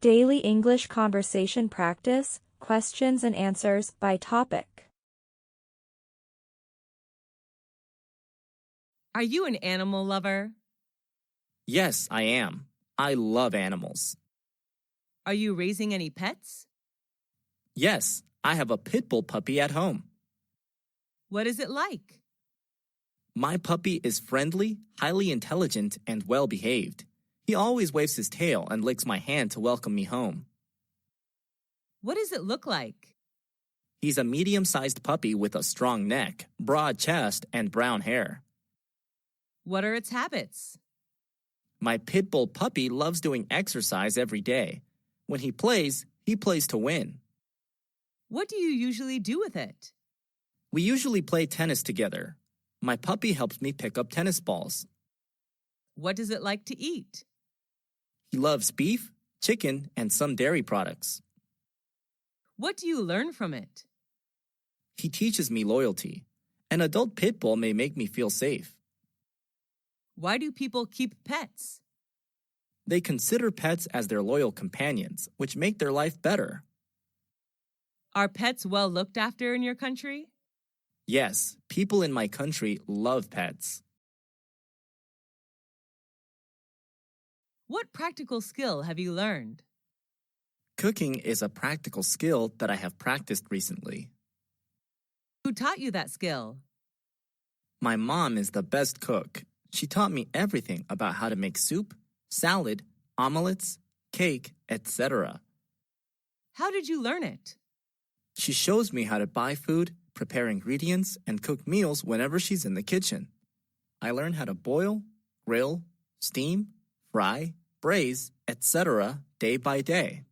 Daily English conversation practice, questions and answers by topic. Are you an animal lover? Yes, I am. I love animals. Are you raising any pets? Yes, I have a pit bull puppy at home. What is it like? My puppy is friendly, highly intelligent, and well-behaved. He always waves his tail and licks my hand to welcome me home. What does it look like? He's a medium-sized puppy with a strong neck, broad chest, and brown hair. What are its habits? My pit bull puppy loves doing exercise every day. When he plays to win. What do you usually do with it? We usually play tennis together. My puppy helps me pick up tennis balls. What does it like to eat? He loves beef, chicken, and some dairy products. What do you learn from it? He teaches me loyalty. An adult pit bull may make me feel safe. Why do people keep pets? They consider pets as their loyal companions, which make their life better. Are pets well looked after in your country? Yes, people in my country love pets. What practical skill have you learned? Cooking is a practical skill that I have practiced recently. Who taught you that skill? My mom is the best cook. She taught me everything about how to make soup, salad, omelets, cake, etc. How did you learn it? She shows me how to buy food, prepare ingredients, and cook meals whenever she's in the kitchen. I learned how to boil, grill, steam, fry, braise, etc. day by day.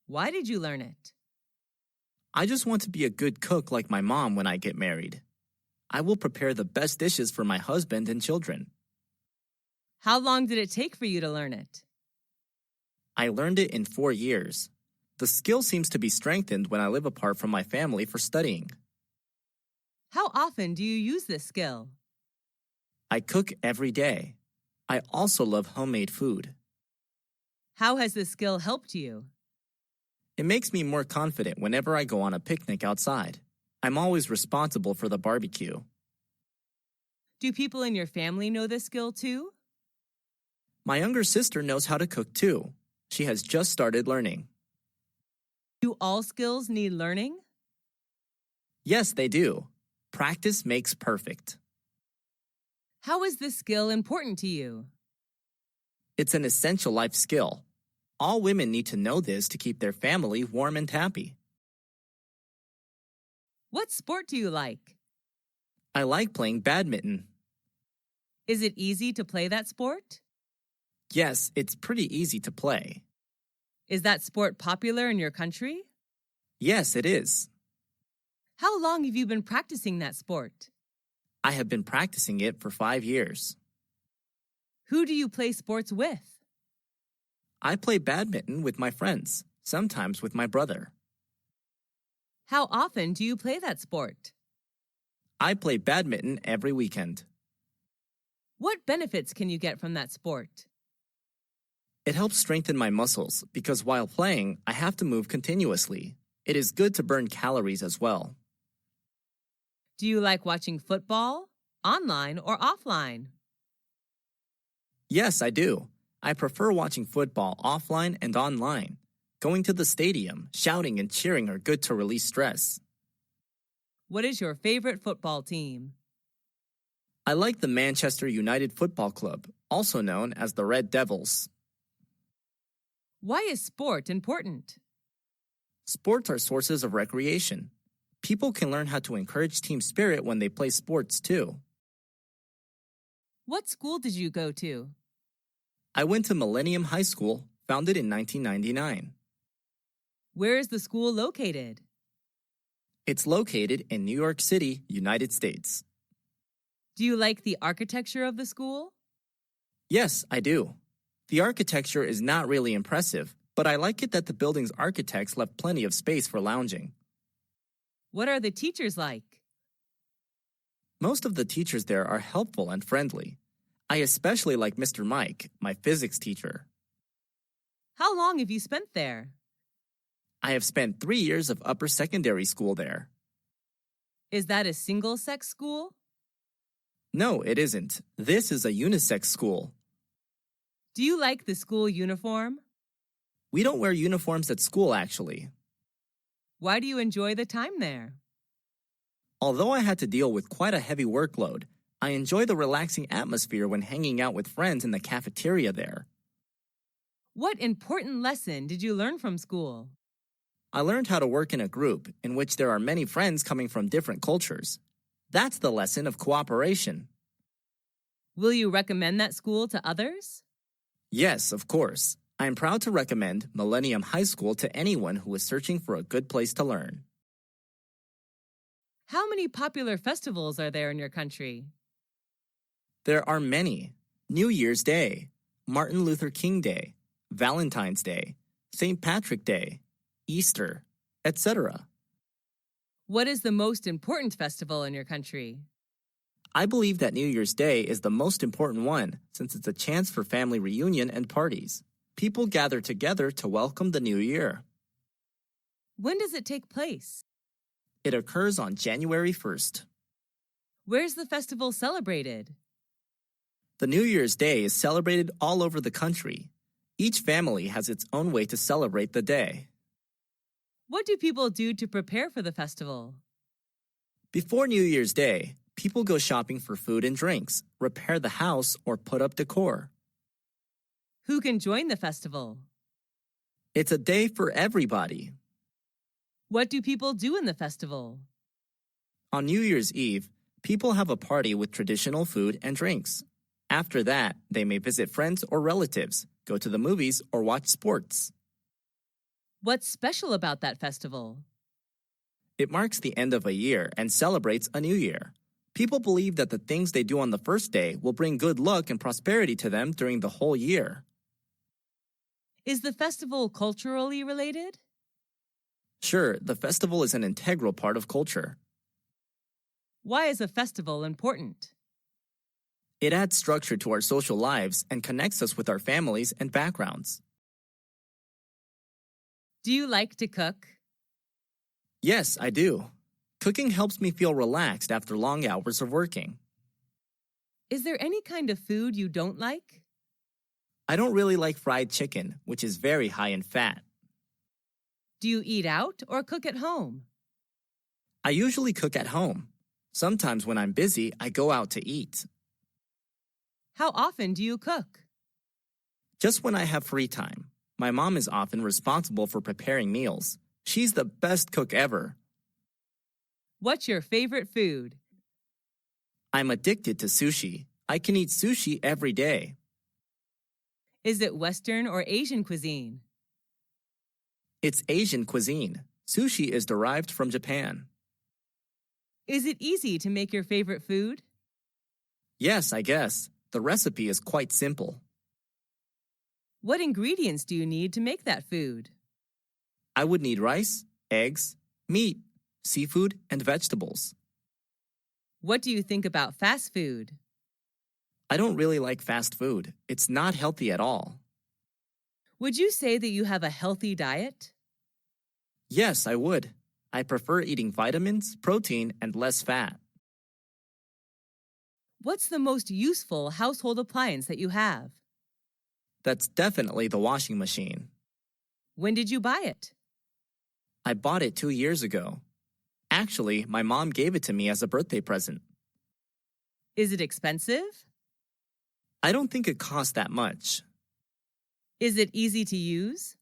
Why did you learn it? I just want to be a good cook like my mom when I get married. I will prepare the best dishes for my husband and children. How long did it take for you to learn it? I learned it in 4 years. The skill seems to be strengthened when I live apart from my family for studying. How often do you use this skill? I cook every day. I also love homemade food. How has this skill helped you? It makes me more confident whenever I go on a picnic outside. I'm always responsible for the barbecue. Do people in your family know this skill too? My younger sister knows how to cook too. She has just started learning. Do all skills need learning? Yes, they do. Practice makes perfect. How is this skill important to you? It's an essential life skill. All women need to know this to keep their family warm and happy. What sport do you like? I like playing badminton. Is it easy to play that sport? Yes, it's pretty easy to play. Is that sport popular in your country? Yes, it is. How long have you been practicing that sport? I have been practicing it for 5 years. Who do you play sports with? I play badminton with my friends, sometimes with my brother. How often do you play that sport? I play badminton every weekend. What benefits can you get from that sport? It helps strengthen my muscles because while playing, I have to move continuously. It is good to burn calories as well. Do you like watching football, online or offline? Yes, I do. I prefer watching football offline and online. Going to the stadium, shouting and cheering are good to release stress. What is your favorite football team? I like the Manchester United Football Club, also known as the Red Devils. Why is sport important? Sports are sources of recreation. People can learn how to encourage team spirit when they play sports too. What school did you go to? I went to Millennium High School, founded in 1999. Where is the school located? It's located in New York City, United States. Do you like the architecture of the school? Yes, I do. The architecture is not really impressive, but I like it that the building's architects left plenty of space for lounging. What are the teachers like? Most of the teachers there are helpful and friendly. I especially like Mr. Mike, my physics teacher. How long have you spent there? I have spent 3 years of upper secondary school there. Is that a single-sex school? No, it isn't. This is a unisex school. Do you like the school uniform? We don't wear uniforms at school, actually. Why do you enjoy the time there? Although I had to deal with quite a heavy workload, I enjoy the relaxing atmosphere when hanging out with friends in the cafeteria there. What important lesson did you learn from school? I learned how to work in a group in which there are many friends coming from different cultures. That's the lesson of cooperation. Will you recommend that school to others? Yes, of course. I am proud to recommend Millennium High School to anyone who is searching for a good place to learn. How many popular festivals are there in your country? There are many. New Year's Day, Martin Luther King Day, Valentine's Day, St. Patrick Day, Easter, etc. What is the most important festival in your country? I believe that New Year's Day is the most important one since it's a chance for family reunion and parties. People gather together to welcome the new year. When does it take place? It occurs on January 1st. Where's the festival celebrated? The New Year's Day is celebrated all over the country. Each family has its own way to celebrate the day. What do people do to prepare for the festival? Before New Year's Day, people go shopping for food and drinks, repair the house, or put up decor. Who can join the festival? It's a day for everybody. What do people do in the festival? On New Year's Eve, people have a party with traditional food and drinks. After that, they may visit friends or relatives, go to the movies, or watch sports. What's special about that festival? It marks the end of a year and celebrates a new year. People believe that the things they do on the first day will bring good luck and prosperity to them during the whole year. Is the festival culturally related? Sure, the festival is an integral part of culture. Why is a festival important? It adds structure to our social lives and connects us with our families and backgrounds. Do you like to cook? Yes, I do. Cooking helps me feel relaxed after long hours of working. Is there any kind of food you don't like? I don't really like fried chicken, which is very high in fat. Do you eat out or cook at home? I usually cook at home. Sometimes when I'm busy, I go out to eat. How often do you cook? Just when I have free time. My mom is often responsible for preparing meals. She's the best cook ever. What's your favorite food? I'm addicted to sushi. I can eat sushi every day. Is it Western or Asian cuisine? It's Asian cuisine. Sushi is derived from Japan. Is it easy to make your favorite food? Yes, I guess. The recipe is quite simple. What ingredients do you need to make that food? I would need rice, eggs, meat, seafood, and vegetables. What do you think about fast food? I don't really like fast food. It's not healthy at all. Would you say that you have a healthy diet? Yes, I would. I prefer eating vitamins, protein, and less fat. What's the most useful household appliance that you have? That's definitely the washing machine. When did you buy it? I bought it 2 years ago. Actually, my mom gave it to me as a birthday present. Is it expensive? I don't think it costs that much. Is it easy to use?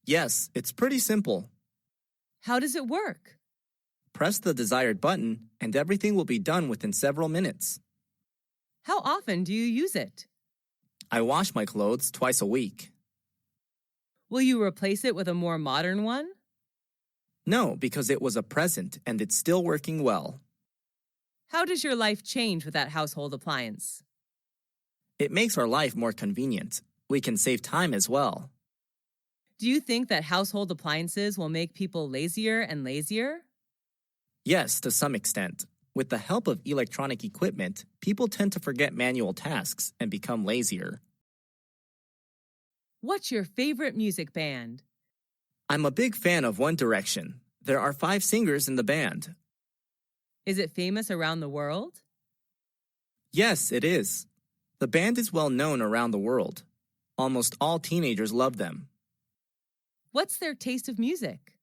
Yes, it's pretty simple. How does it work? Press the desired button, and everything will be done within several minutes. How often do you use it? I wash my clothes twice a week. Will you replace it with a more modern one? No, because it was a present and it's still working well. How does your life change with that household appliance? It makes our life more convenient. We can save time as well. Do you think that household appliances will make people lazier and lazier? Yes, to some extent. With the help of electronic equipment, people tend to forget manual tasks and become lazier. What's your favorite music band? I'm a big fan of One Direction. There are 5 singers in the band. Is it famous around the world? Yes, it is. The band is well known around the world. Almost all teenagers love them. What's their taste of music?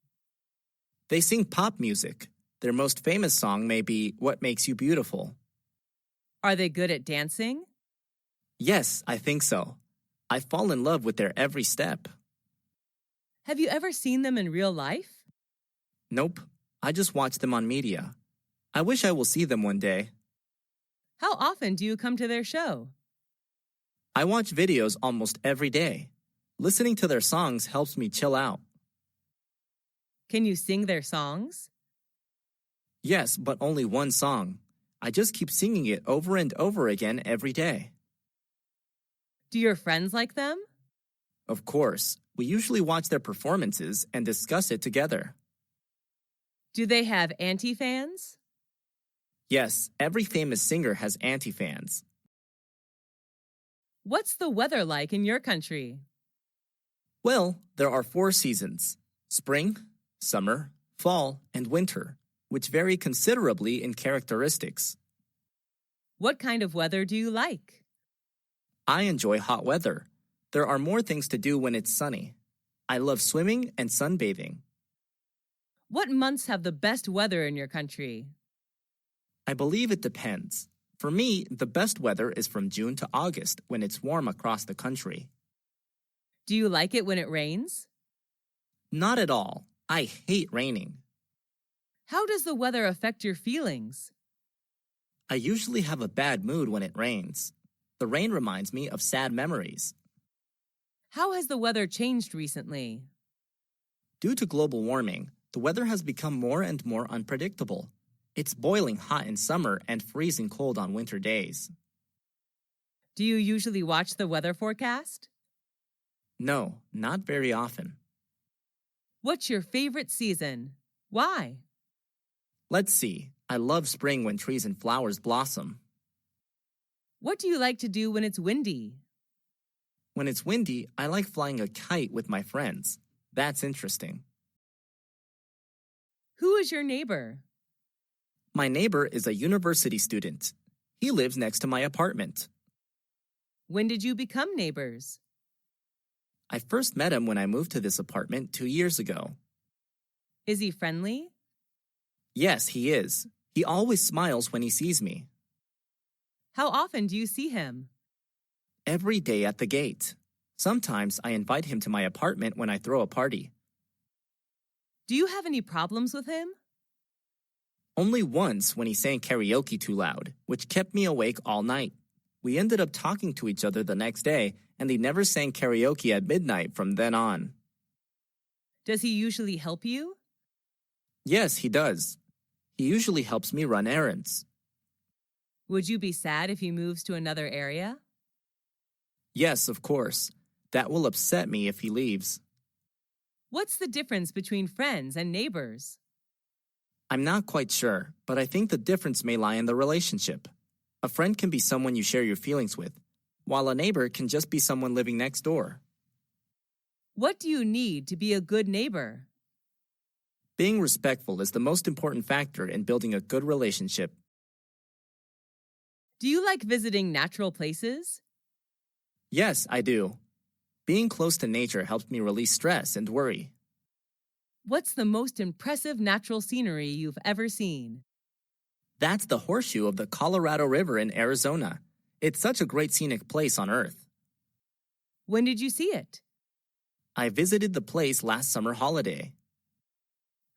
They sing pop music. Their most famous song may be What Makes You Beautiful. Are they good at dancing? Yes, I think so. I fall in love with their every step. Have you ever seen them in real life? Nope, I just watch them on media. I wish I will see them one day. How often do you come to their show? I watch videos almost every day. Listening to their songs helps me chill out. Can you sing their songs? Yes, but only one song. I just keep singing it over and over again every day. Do your friends like them? Of course, we usually watch their performances and discuss it together. Do they have anti-fans? Yes, every famous singer has anti-fans. What's the weather like in your country? Well, there are 4 seasons: spring, summer, fall, and winter, which vary considerably in characteristics. What kind of weather do you like? I enjoy hot weather. There are more things to do when it's sunny. I love swimming and sunbathing. What months have the best weather in your country? I believe it depends. For me, the best weather is from June to August when it's warm across the country. Do you like it when it rains? Not at all. I hate raining. How does the weather affect your feelings? I usually have a bad mood when it rains. The rain reminds me of sad memories. How has the weather changed recently? Due to global warming, the weather has become more and more unpredictable. It's boiling hot in summer and freezing cold on winter days. Do you usually watch the weather forecast? No, not very often. What's your favorite season? Why? Let's see. I love spring when trees and flowers blossom. What do you like to do when it's windy? When it's windy, I like flying a kite with my friends. That's interesting. Who is your neighbor? My neighbor is a university student. He lives next to my apartment. When did you become neighbors? I first met him when I moved to this apartment 2 years ago. Is he friendly? Yes, he is. He always smiles when he sees me. How often do you see him? Every day at the gate. Sometimes I invite him to my apartment when I throw a party. Do you have any problems with him? Only once when he sang karaoke too loud, which kept me awake all night. We ended up talking to each other the next day, and he never sang karaoke at midnight from then on. Does he usually help you? Yes, he does. He usually helps me run errands. Would you be sad if he moves to another area? Yes, of course. That will upset me if he leaves. What's the difference between friends and neighbors? I'm not quite sure, but I think the difference may lie in the relationship. A friend can be someone you share your feelings with, while a neighbor can just be someone living next door. What do you need to be a good neighbor? Being respectful is the most important factor in building a good relationship. Do you like visiting natural places? Yes, I do. Being close to nature helps me release stress and worry. What's the most impressive natural scenery you've ever seen? That's the horseshoe of the Colorado River in Arizona. It's such a great scenic place on Earth. When did you see it? I visited the place last summer holiday.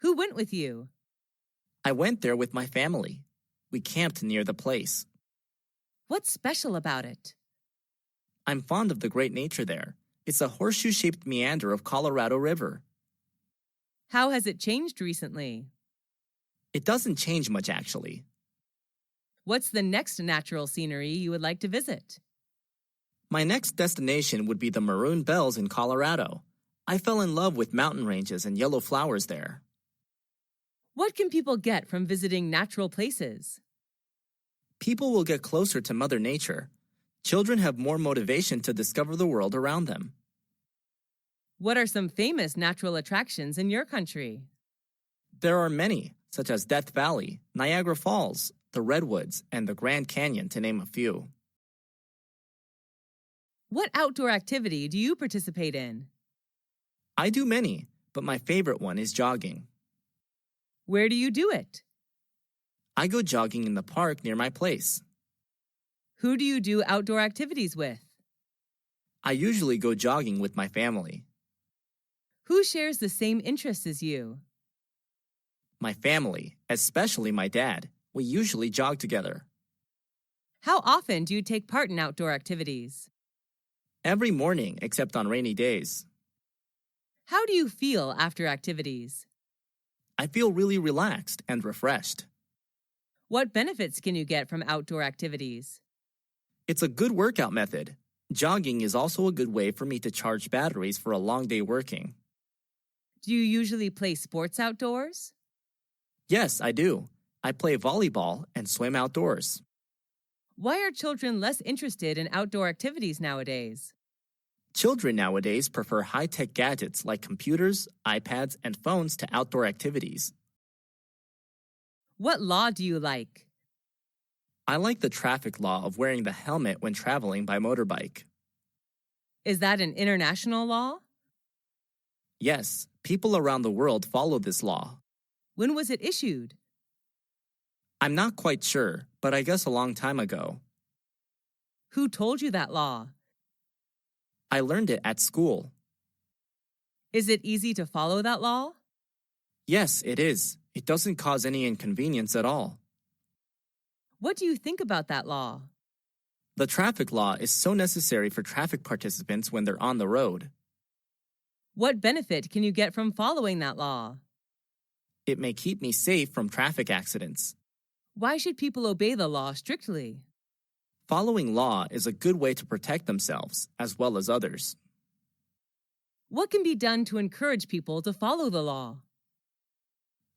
Who went with you? I went there with my family. We camped near the place. What's special about it? I'm fond of the great nature there. It's a horseshoe-shaped meander of Colorado River. How has it changed recently? It doesn't change much, actually. What's the next natural scenery you would like to visit? My next destination would be the Maroon Bells in Colorado. I fell in love with mountain ranges and yellow flowers there. What can people get from visiting natural places? People will get closer to Mother Nature. Children have more motivation to discover the world around them. What are some famous natural attractions in your country? There are many, such as Death Valley, Niagara Falls, the Redwoods, and the Grand Canyon, to name a few. What outdoor activity do you participate in? I do many, but my favorite one is jogging. Where do you do it? I go jogging in the park near my place. Who do you do outdoor activities with? I usually go jogging with my family. Who shares the same interests as you? My family, especially my dad, we usually jog together. How often do you take part in outdoor activities? Every morning except on rainy days. How do you feel after activities? I feel really relaxed and refreshed. What benefits can you get from outdoor activities? It's a good workout method. Jogging is also a good way for me to charge batteries for a long day working. Do you usually play sports outdoors? Yes, I do. I play volleyball and swim outdoors. Why are children less interested in outdoor activities nowadays? Children nowadays prefer high-tech gadgets like computers, iPads, and phones to outdoor activities. What law do you like? I like the traffic law of wearing the helmet when traveling by motorbike. Is that an international law? Yes, people around the world follow this law. When was it issued? I'm not quite sure, but I guess a long time ago. Who told you that law? I learned it at school. Is it easy to follow that law? Yes, it is. It doesn't cause any inconvenience at all. What do you think about that law? The traffic law is so necessary for traffic participants when they're on the road. What benefit can you get from following that law? It may keep me safe from traffic accidents. Why should people obey the law strictly? Following law is a good way to protect themselves as well as others. What can be done to encourage people to follow the law?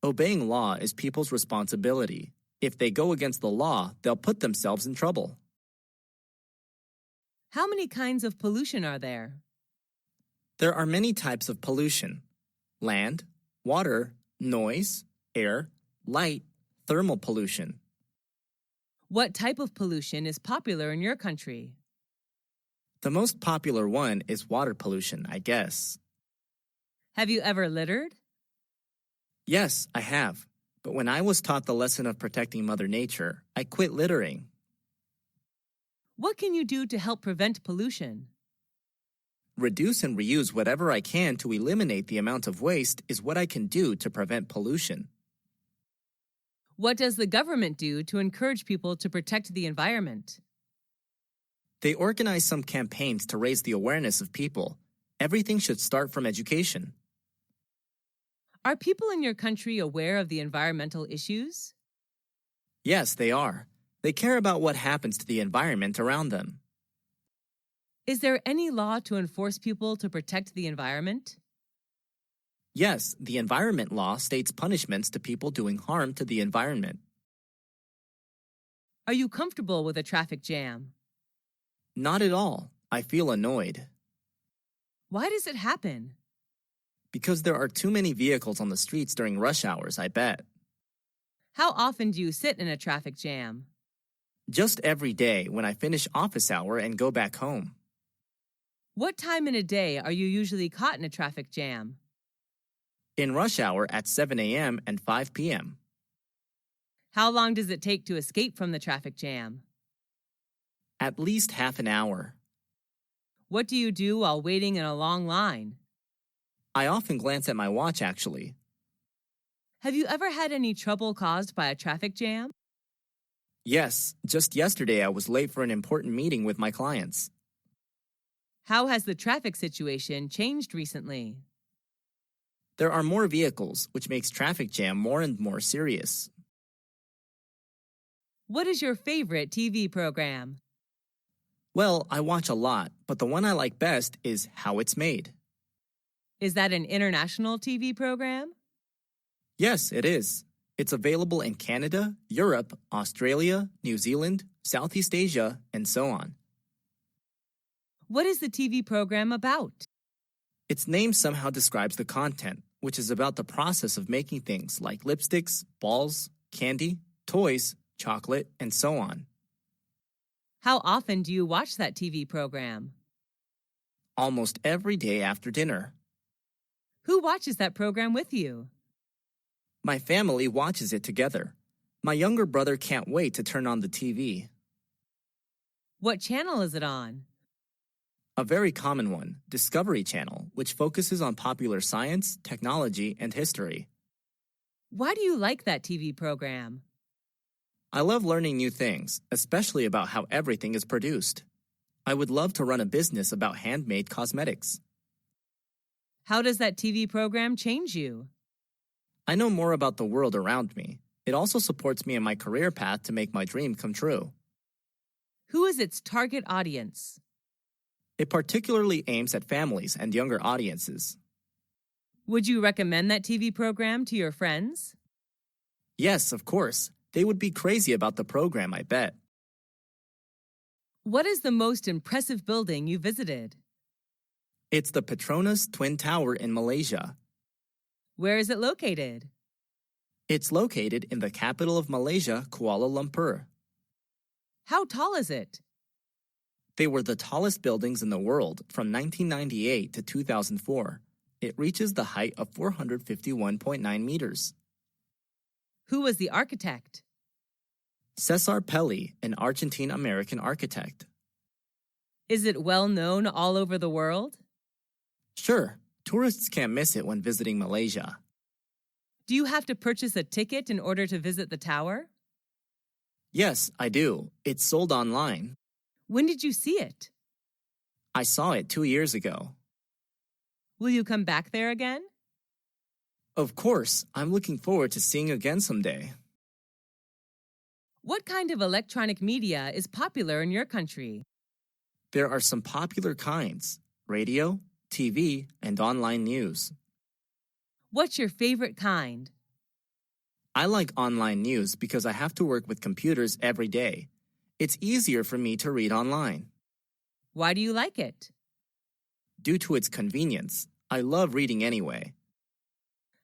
Obeying law is people's responsibility. If they go against the law, they'll put themselves in trouble. How many kinds of pollution are there? There are many types of pollution: land, water, noise, air, light, thermal pollution. What type of pollution is popular in your country? The most popular one is water pollution, I guess. Have you ever littered? Yes, I have. But when I was taught the lesson of protecting Mother Nature, I quit littering. What can you do to help prevent pollution? Reduce and reuse whatever I can to eliminate the amount of waste is what I can do to prevent pollution. What does the government do to encourage people to protect the environment? They organize some campaigns to raise the awareness of people. Everything should start from education. Are people in your country aware of the environmental issues? Yes, they are. They care about what happens to the environment around them. Is there any law to enforce people to protect the environment? Yes, the environment law states punishments to people doing harm to the environment. Are you comfortable with a traffic jam? Not at all. I feel annoyed. Why does it happen? Because there are too many vehicles on the streets during rush hours, I bet. How often do you sit in a traffic jam? Just every day when I finish office hour and go back home. What time in a day are you usually caught in a traffic jam? In rush hour at 7 a.m. and 5 p.m. How long does it take to escape from the traffic jam? At least half an hour. What do you do while waiting in a long line? I often glance at my watch, actually. Have you ever had any trouble caused by a traffic jam? Yes, just yesterday I was late for an important meeting with my clients. How has the traffic situation changed recently? There are more vehicles, which makes traffic jam more and more serious. What is your favorite TV program? Well, I watch a lot, but the one I like best is How It's Made. Is that an international TV program? Yes, it is. It's available in Canada, Europe, Australia, New Zealand, Southeast Asia, and so on. What is the TV program about? Its name somehow describes the content, which is about the process of making things like lipsticks, balls, candy, toys, chocolate, and so on. How often do you watch that TV program? Almost every day after dinner. Who watches that program with you? My family watches it together. My younger brother can't wait to turn on the TV. What channel is it on? A very common one, Discovery Channel, which focuses on popular science, technology, and history. Why do you like that TV program? I love learning new things, especially about how everything is produced. I would love to run a business about handmade cosmetics. How does that TV program change you? I know more about the world around me. It also supports me in my career path to make my dream come true. Who is its target audience? It particularly aims at families and younger audiences. Would you recommend that TV program to your friends? Yes, of course. They would be crazy about the program, I bet. What is the most impressive building you visited? It's the Petronas Twin Tower in Malaysia. Where is it located? It's located in the capital of Malaysia, Kuala Lumpur. How tall is it? They were the tallest buildings in the world from 1998 to 2004. It reaches the height of 451.9 meters. Who was the architect? Cesar Pelli, an Argentine-American architect. Is it well known all over the world? Sure, tourists can't miss it when visiting Malaysia. Do you have to purchase a ticket in order to visit the tower? Yes, I do. It's sold online. When did you see it? I saw it 2 years ago. Will you come back there again? Of course, I'm looking forward to seeing again someday. What kind of electronic media is popular in your country? There are some popular kinds: radio, TV, and online news. What's your favorite kind? I like online news because I have to work with computers every day. It's easier for me to read online. Why do you like it? Due to its convenience, I love reading anyway.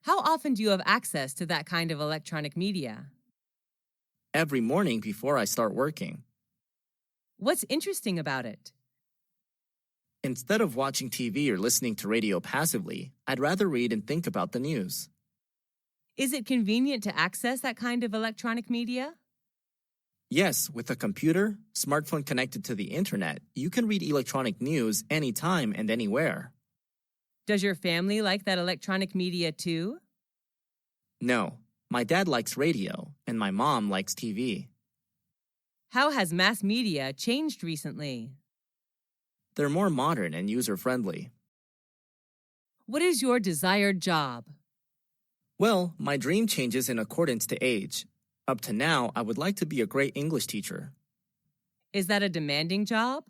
How often do you have access to that kind of electronic media? Every morning before I start working. What's interesting about it? Instead of watching TV or listening to radio passively, I'd rather read and think about the news. Is it convenient to access that kind of electronic media? Yes, with a computer, smartphone connected to the internet, you can read electronic news anytime and anywhere. Does your family like that electronic media too? No, my dad likes radio and my mom likes TV. How has mass media changed recently? They're more modern and user-friendly. What is your desired job? Well, my dream changes in accordance to age. Up to now, I would like to be a great English teacher. Is that a demanding job?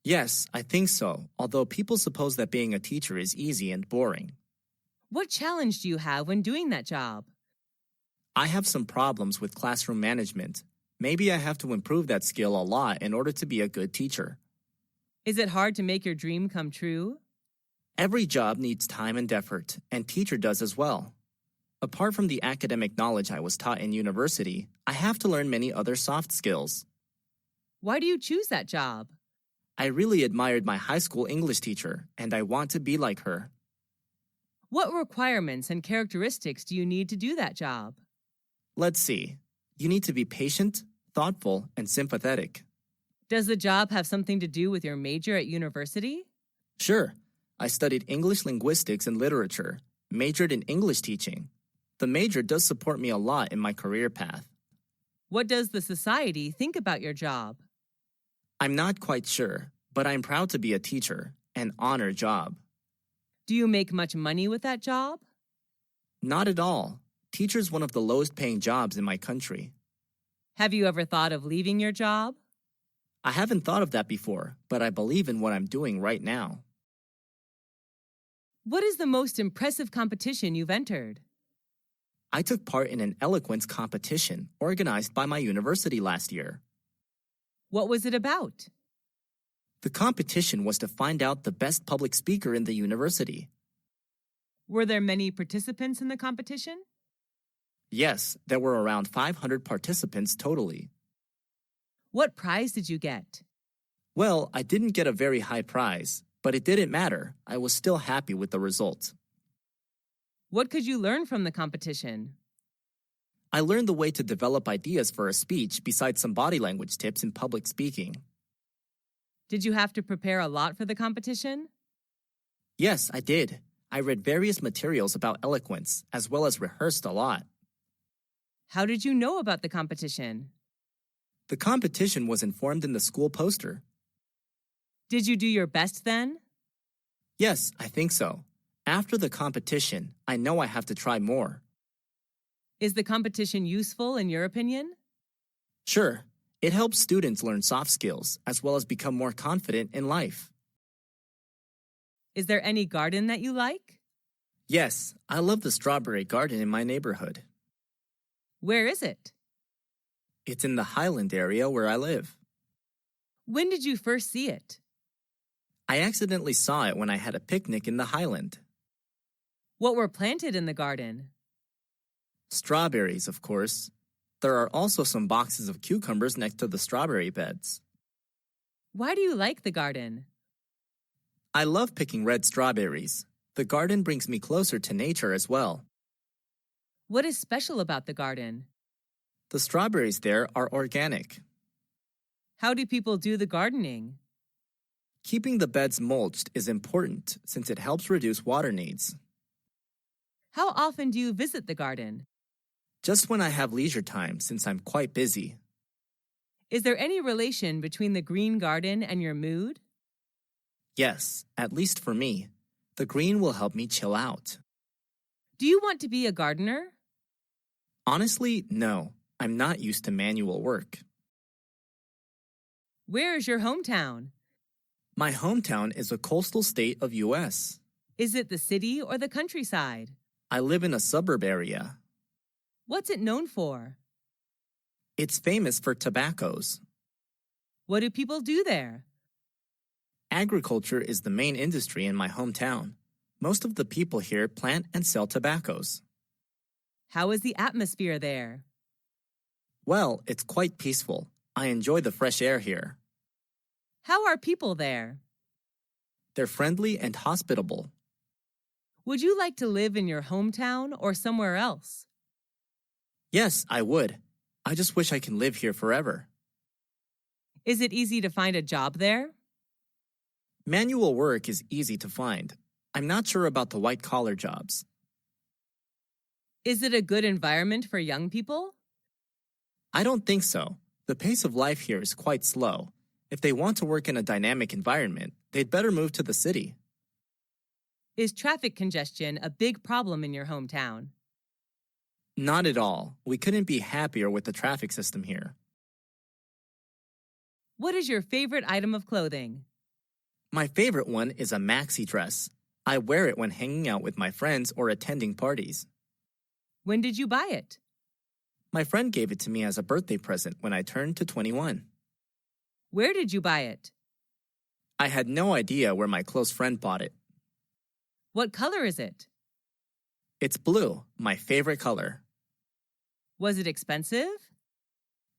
Yes, I think so, although people suppose that being a teacher is easy and boring. What challenge do you have when doing that job? I have some problems with classroom management. Maybe I have to improve that skill a lot in order to be a good teacher. Is it hard to make your dream come true? Every job needs time and effort, and teacher does as well. Apart from the academic knowledge I was taught in university, I have to learn many other soft skills. Why do you choose that job? I really admired my high school English teacher, and I want to be like her. What requirements and characteristics do you need to do that job? Let's see. You need to be patient, thoughtful, and sympathetic. Does the job have something to do with your major at university? Sure. I studied English linguistics and literature, majored in English teaching. The major does support me a lot in my career path. What does the society think about your job? I'm not quite sure, but I'm proud to be a teacher, an honor job. Do you make much money with that job? Not at all. Teacher's one of the lowest paying jobs in my country. Have you ever thought of leaving your job? I haven't thought of that before, but I believe in what I'm doing right now. What is the most impressive competition you've entered? I took part in an eloquence competition organized by my university last year. What was it about? The competition was to find out the best public speaker in the university. Were there many participants in the competition? Yes, there were around 500 participants totally. What prize did you get? Well, I didn't get a very high prize, but it didn't matter. I was still happy with the result. What could you learn from the competition? I learned the way to develop ideas for a speech besides some body language tips in public speaking. Did you have to prepare a lot for the competition? Yes, I did. I read various materials about eloquence, as well as rehearsed a lot. How did you know about the competition? The competition was informed in the school poster. Did you do your best then? Yes, I think so. After the competition, I know I have to try more. Is the competition useful in your opinion? Sure, it helps students learn soft skills, as well as become more confident in life. Is there any garden that you like? Yes, I love the strawberry garden in my neighborhood. Where is it? It's in the Highland area where I live. When did you first see it? I accidentally saw it when I had a picnic in the Highland. What were planted in the garden? Strawberries, of course. There are also some boxes of cucumbers next to the strawberry beds. Why do you like the garden? I love picking red strawberries. The garden brings me closer to nature as well. What is special about the garden? The strawberries there are organic. How do people do the gardening? Keeping the beds mulched is important since it helps reduce water needs. How often do you visit the garden? Just when I have leisure time since I'm quite busy. Is there any relation between the green garden and your mood? Yes, at least for me. The green will help me chill out. Do you want to be a gardener? Honestly, no. I'm not used to manual work. Where is your hometown? My hometown is a coastal state of U.S. Is it the city or the countryside? I live in a suburb area. What's it known for? It's famous for tobaccos. What do people do there? Agriculture is the main industry in my hometown. Most of the people here plant and sell tobaccos. How is the atmosphere there? Well, it's quite peaceful. I enjoy the fresh air here. How are people there? They're friendly and hospitable. Would you like to live in your hometown or somewhere else? Yes, I would. I just wish I can live here forever. Is it easy to find a job there? Manual work is easy to find. I'm not sure about the white-collar jobs. Is it a good environment for young people? I don't think so. The pace of life here is quite slow. If they want to work in a dynamic environment, they'd better move to the city. Is traffic congestion a big problem in your hometown? Not at all. We couldn't be happier with the traffic system here. What is your favorite item of clothing? My favorite one is a maxi dress. I wear it when hanging out with my friends or attending parties. When did you buy it? My friend gave it to me as a birthday present when I turned to 21. Where did you buy it? I had no idea where my close friend bought it. What color is it? It's blue, my favorite color. Was it expensive?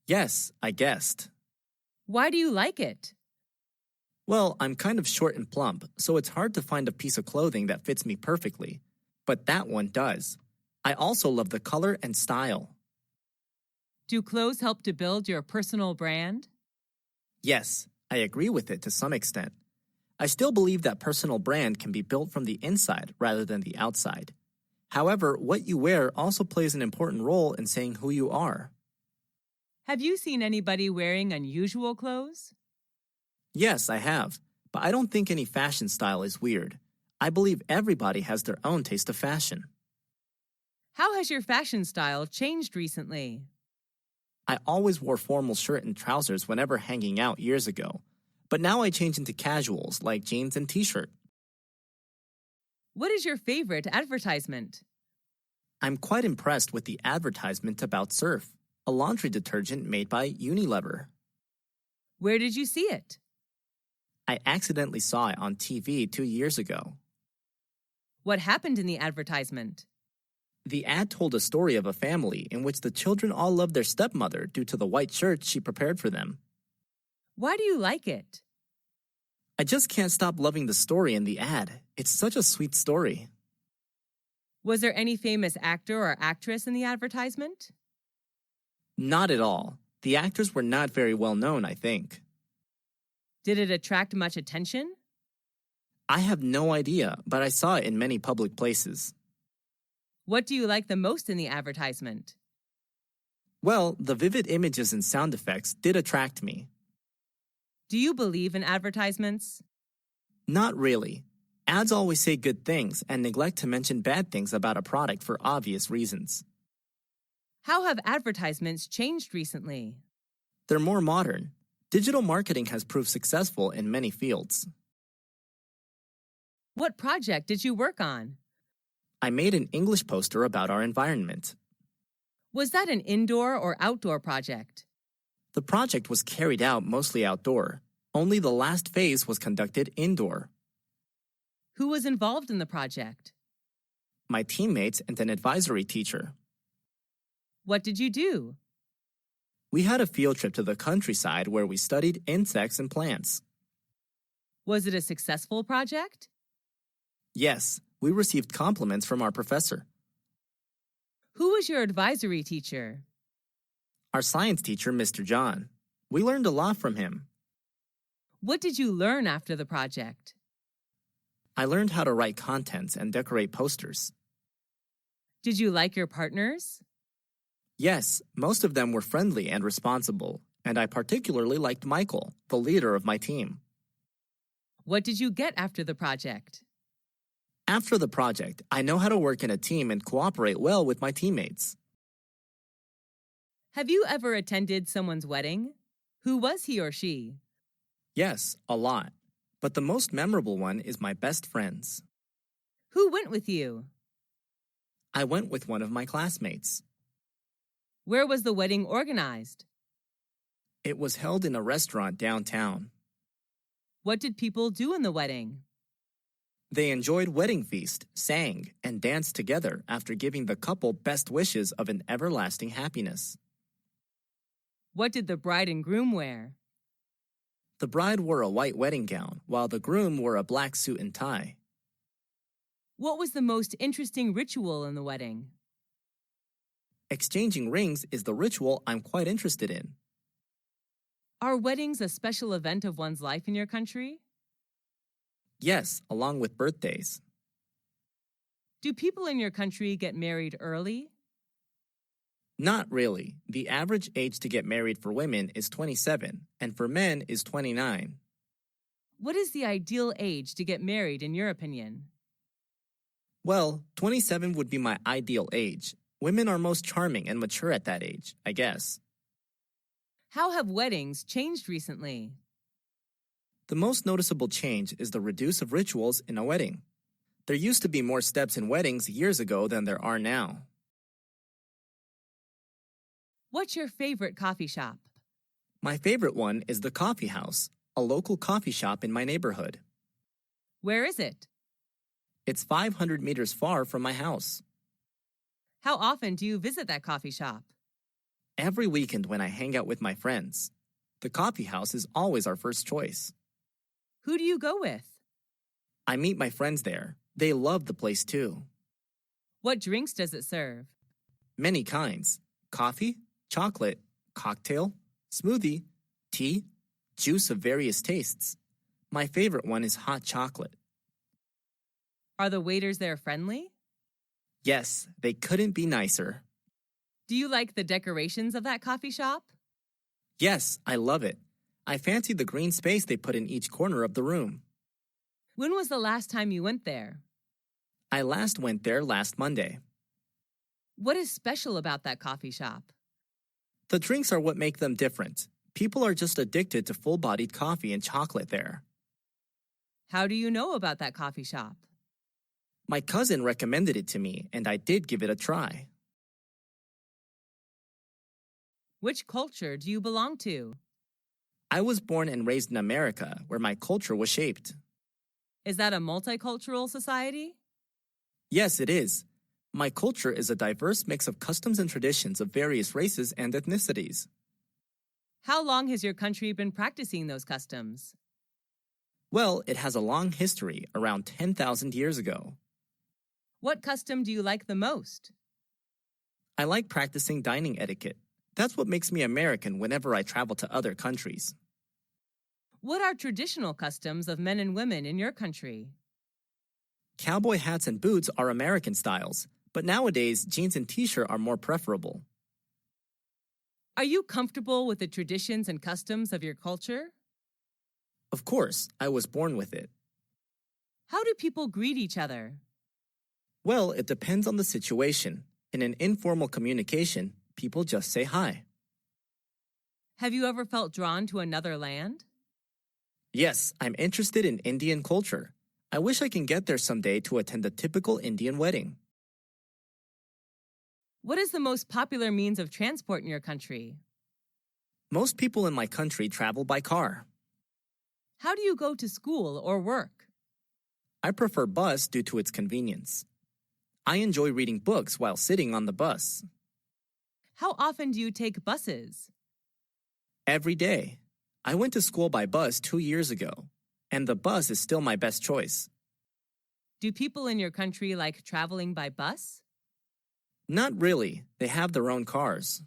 Yes, I guessed. Why do you like it? Well, I'm kind of short and plump, so it's hard to find a piece of clothing that fits me perfectly. But that one does. I also love the color and style. Do clothes help to build your personal brand? Yes, I agree with it to some extent. I still believe that personal brand can be built from the inside rather than the outside. However, what you wear also plays an important role in saying who you are. Have you seen anybody wearing unusual clothes? Yes, I have, but I don't think any fashion style is weird. I believe everybody has their own taste of fashion. How has your fashion style changed recently? I always wore formal shirt and trousers whenever hanging out years ago, but now I change into casuals like jeans and t-shirt. What is your favorite advertisement? I'm quite impressed with the advertisement about Surf, a laundry detergent made by Unilever. Where did you see it? I accidentally saw it on TV 2 years ago. What happened in the advertisement? The ad told a story of a family in which the children all loved their stepmother due to the white shirt she prepared for them. Why do you like it? I just can't stop loving the story in the ad. It's such a sweet story. Was there any famous actor or actress in the advertisement? Not at all. The actors were not very well known, I think. Did it attract much attention? I have no idea, but I saw it in many public places. What do you like the most in the advertisement? Well, the vivid images and sound effects did attract me. Do you believe in advertisements? Not really. Ads always say good things and neglect to mention bad things about a product for obvious reasons. How have advertisements changed recently? They're more modern. Digital marketing has proved successful in many fields. What project did you work on? I made an English poster about our environment. Was that an indoor or outdoor project? The project was carried out mostly outdoor. Only the last phase was conducted indoor. Who was involved in the project? My teammates and an advisory teacher. What did you do? We had a field trip to the countryside where we studied insects and plants. Was it a successful project? Yes, we received compliments from our professor. Who was your advisory teacher? Our science teacher, Mr. John. We learned a lot from him. What did you learn after the project? I learned how to write contents and decorate posters. Did you like your partners? Yes, most of them were friendly and responsible, and I particularly liked Michael, the leader of my team. What did you get after the project? After the project, I know how to work in a team and cooperate well with my teammates. Have you ever attended someone's wedding? Who was he or she? Yes, a lot. But the most memorable one is my best friend's. Who went with you? I went with one of my classmates. Where was the wedding organized? It was held in a restaurant downtown. What did people do in the wedding? They enjoyed wedding feast, sang, and danced together after giving the couple best wishes of an everlasting happiness. What did the bride and groom wear? The bride wore a white wedding gown, while the groom wore a black suit and tie. What was the most interesting ritual in the wedding? Exchanging rings is the ritual I'm quite interested in. Are weddings a special event of one's life in your country? Yes, along with birthdays. Do people in your country get married early? Not really. The average age to get married for women is 27, and for men is 29. What is the ideal age to get married in your opinion? Well, 27 would be my ideal age. Women are most charming and mature at that age, I guess. How have weddings changed recently? The most noticeable change is the reduce of rituals in a wedding. There used to be more steps in weddings years ago than there are now. What's your favorite coffee shop? My favorite one is the Coffee House, a local coffee shop in my neighborhood. Where is it? It's 500 meters far from my house. How often do you visit that coffee shop? Every weekend when I hang out with my friends. The coffee house is always our first choice. Who do you go with? I meet my friends there. They love the place too. What drinks does it serve? Many kinds. Coffee, chocolate, cocktail, smoothie, tea, juice of various tastes. My favorite one is hot chocolate. Are the waiters there friendly? Yes, they couldn't be nicer. Do you like the decorations of that coffee shop? Yes, I love it. I fancy the green space they put in each corner of the room. When was the last time you went there? I last went there last Monday. What is special about that coffee shop? The drinks are what make them different. People are just addicted to full-bodied coffee and chocolate there. How do you know about that coffee shop? My cousin recommended it to me, and I did give it a try. Which culture do you belong to? I was born and raised in America, where my culture was shaped. Is that a multicultural society? Yes, it is. My culture is a diverse mix of customs and traditions of various races and ethnicities. How long has your country been practicing those customs? Well, it has a long history, around 10,000 years ago. What custom do you like the most? I like practicing dining etiquette. That's what makes me American whenever I travel to other countries. What are traditional customs of men and women in your country? Cowboy hats and boots are American styles, but nowadays jeans and t-shirt are more preferable. Are you comfortable with the traditions and customs of your culture? Of course, I was born with it. How do people greet each other? Well, it depends on the situation. In an informal communication, people just say hi. Have you ever felt drawn to another land? Yes, I'm interested in Indian culture. I wish I can get there someday to attend a typical Indian wedding. What is the most popular means of transport in your country? Most people in my country travel by car. How do you go to school or work? I prefer bus due to its convenience. I enjoy reading books while sitting on the bus. How often do you take buses? Every day. I went to school by bus 2 years ago, and the bus is still my best choice. Do people in your country like traveling by bus? Not really. They have their own cars.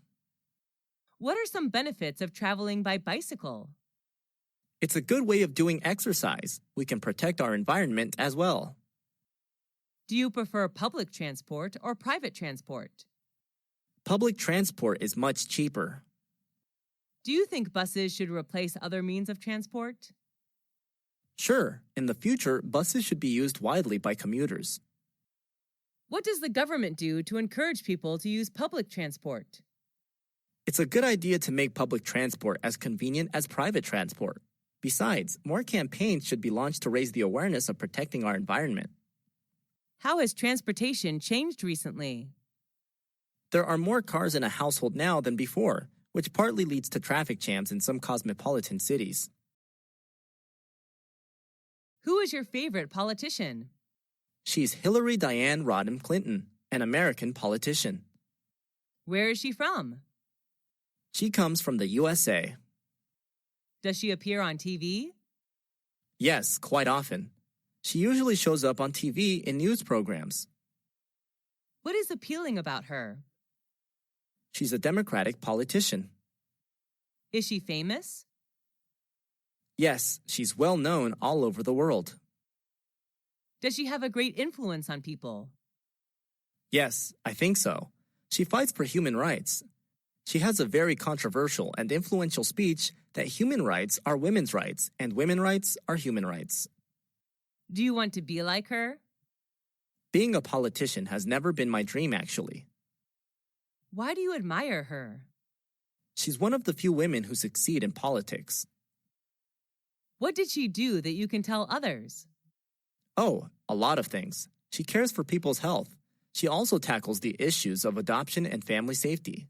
What are some benefits of traveling by bicycle? It's a good way of doing exercise. We can protect our environment as well. Do you prefer public transport or private transport? Public transport is much cheaper. Do you think buses should replace other means of transport? Sure, in the future, buses should be used widely by commuters. What does the government do to encourage people to use public transport? It's a good idea to make public transport as convenient as private transport. Besides, more campaigns should be launched to raise the awareness of protecting our environment. How has transportation changed recently? There are more cars in a household now than before, which partly leads to traffic jams in some cosmopolitan cities. Who is your favorite politician? She's Hillary Diane Rodham Clinton, an American politician. Where is she from? She comes from the USA. Does she appear on TV? Yes, quite often. She usually shows up on TV in news programs. What is appealing about her? She's a Democratic politician. Is she famous? Yes, she's well known all over the world. Does she have a great influence on people? Yes, I think so. She fights for human rights. She has a very controversial and influential speech that human rights are women's rights and women's rights are human rights. Do you want to be like her? Being a politician has never been my dream, actually. Why do you admire her? She's one of the few women who succeed in politics. What did she do that you can tell others? Oh, a lot of things. She cares for people's health. She also tackles the issues of adoption and family safety.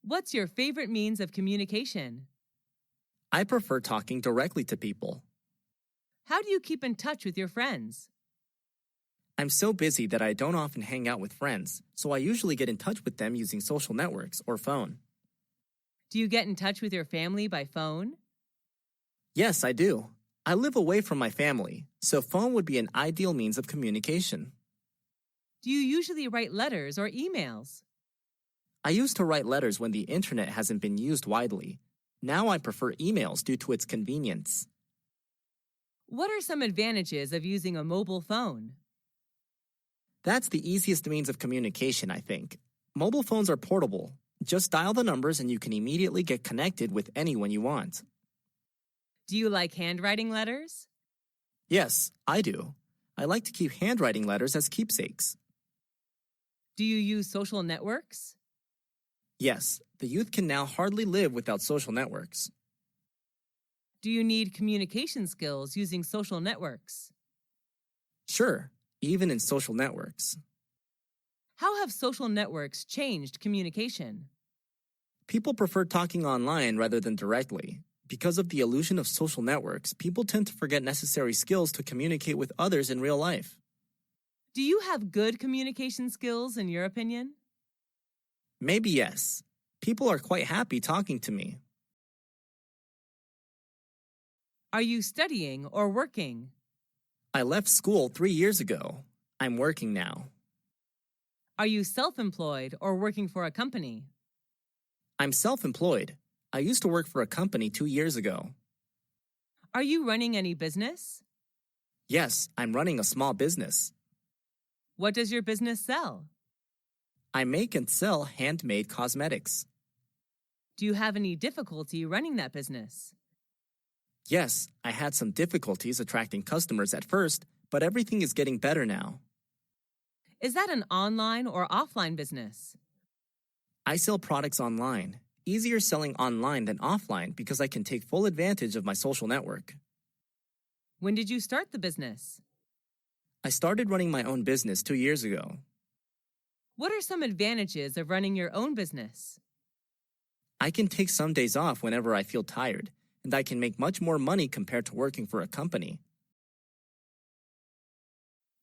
What's your favorite means of communication? I prefer talking directly to people. How do you keep in touch with your friends? I'm so busy that I don't often hang out with friends, so I usually get in touch with them using social networks or phone. Do you get in touch with your family by phone? Yes, I do. I live away from my family, so phone would be an ideal means of communication. Do you usually write letters or emails? I used to write letters when the internet hasn't been used widely. Now I prefer emails due to its convenience. What are some advantages of using a mobile phone? That's the easiest means of communication, I think. Mobile phones are portable. Just dial the numbers and you can immediately get connected with anyone you want. Do you like handwriting letters? Yes, I do. I like to keep handwriting letters as keepsakes. Do you use social networks? Yes, the youth can now hardly live without social networks. Do you need communication skills using social networks? Sure, even in social networks. How have social networks changed communication? People prefer talking online rather than directly. Because of the illusion of social networks, people tend to forget necessary skills to communicate with others in real life. Do you have good communication skills in your opinion? Maybe yes. People are quite happy talking to me. Are you studying or working? I left school 3 years ago. I'm working now. Are you self-employed or working for a company? I'm self-employed. I used to work for a company 2 years ago. Are you running any business? Yes, I'm running a small business. What does your business sell? I make and sell handmade cosmetics. Do you have any difficulty running that business? Yes, I had some difficulties attracting customers at first, but everything is getting better now. Is that an online or offline business? I sell products online. Easier selling online than offline because I can take full advantage of my social network. When did you start the business? I started running my own business 2 years ago. What are some advantages of running your own business? I can take some days off whenever I feel tired, and I can make much more money compared to working for a company.